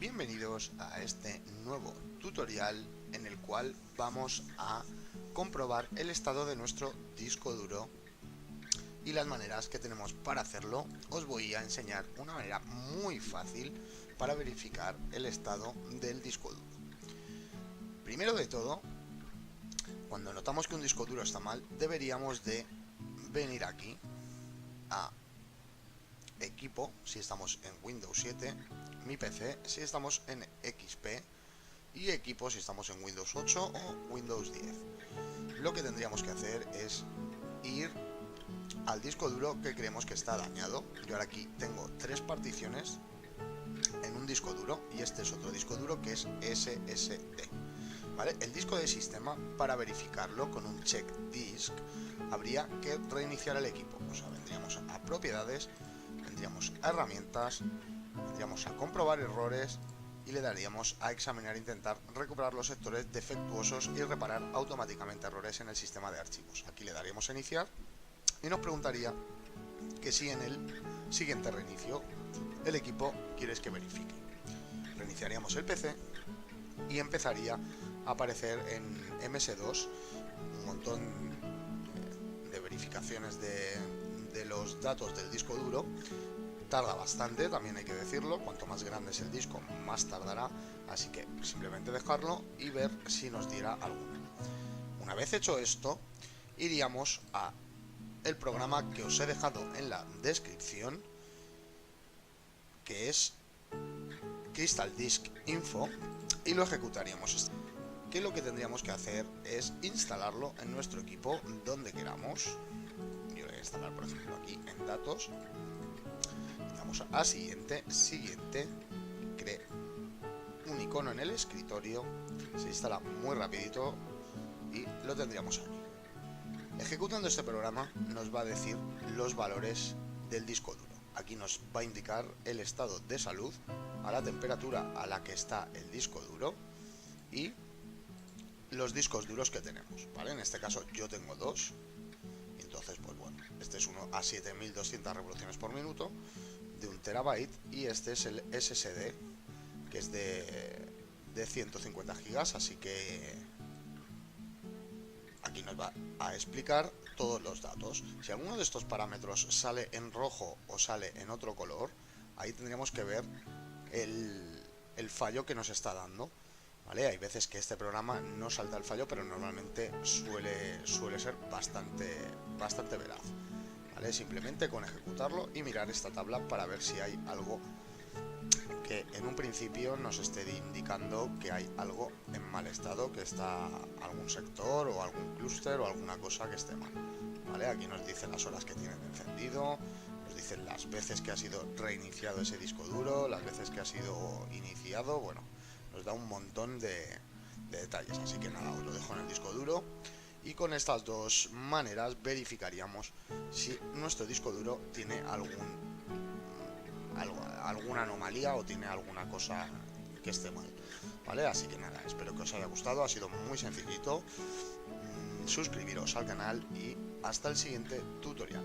Bienvenidos a este nuevo tutorial en el cual vamos a comprobar el estado de nuestro disco duro y las maneras que tenemos para hacerlo. Os voy a enseñar una manera muy fácil para verificar el estado del disco duro. Primero de todo, cuando notamos que un disco duro está mal, deberíamos de venir aquí a equipo si estamos en Windows 7, mi PC si estamos en XP y equipo si estamos en Windows 8 o Windows 10. Lo que tendríamos que hacer es ir al disco duro que creemos que está dañado. Yo ahora aquí tengo 3 particiones en un disco duro y este es otro disco duro que es SSD. ¿Vale? El disco de sistema, para verificarlo con un check disk, habría que reiniciar el equipo. O sea, vendríamos a propiedades, vendríamos a herramientas, vendríamos a comprobar errores y le daríamos a examinar e intentar recuperar los sectores defectuosos y reparar automáticamente errores en el sistema de archivos. Aquí le daríamos a iniciar y nos preguntaría que si en el siguiente reinicio el equipo quieres que verifique. Reiniciaríamos el PC y empezaría a aparecer en MS2 un montón de verificaciones de los datos del disco duro. Tarda bastante, también hay que decirlo, cuanto más grande es el disco más tardará, así que simplemente dejarlo y ver si nos diera alguno. Una vez hecho esto, iríamos a el programa que os he dejado en la descripción, que es Crystal Disk Info, y lo ejecutaríamos. Que lo que tendríamos que hacer es instalarlo en nuestro equipo donde queramos. Yo lo voy a instalar, por ejemplo, aquí en datos. Damos a siguiente, cree un icono en el escritorio, se instala muy rapidito y lo tendríamos aquí. Ejecutando este programa nos va a decir los valores del disco duro. Aquí nos va a indicar el estado de salud, a la temperatura a la que está el disco duro y los discos duros que tenemos, ¿vale? En este caso yo tengo 2, entonces pues bueno, este es uno a 7200 revoluciones por minuto de 1 terabyte y este es el SSD que es de 150 gigas, así que aquí nos va a explicar todos los datos. Si alguno de estos parámetros sale en rojo o sale en otro color, ahí tendríamos que ver el fallo que nos está dando, ¿vale? Hay veces que este programa no salta el fallo, pero normalmente suele ser bastante veraz, ¿vale? Simplemente con ejecutarlo y mirar esta tabla para ver si hay algo que en un principio nos esté indicando que hay algo en mal estado, que está algún sector o algún clúster o alguna cosa que esté mal, ¿vale? Aquí nos dice las horas que tienen encendido, nos dicen las veces que ha sido reiniciado ese disco duro, las veces que ha sido iniciado, bueno, nos da un montón de detalles, así que nada, os lo dejo en el disco duro y con estas dos maneras verificaríamos si nuestro disco duro tiene alguna anomalía o tiene alguna cosa que esté mal, ¿vale? Así que nada, espero que os haya gustado, ha sido muy sencillito. Suscribiros al canal y hasta el siguiente tutorial.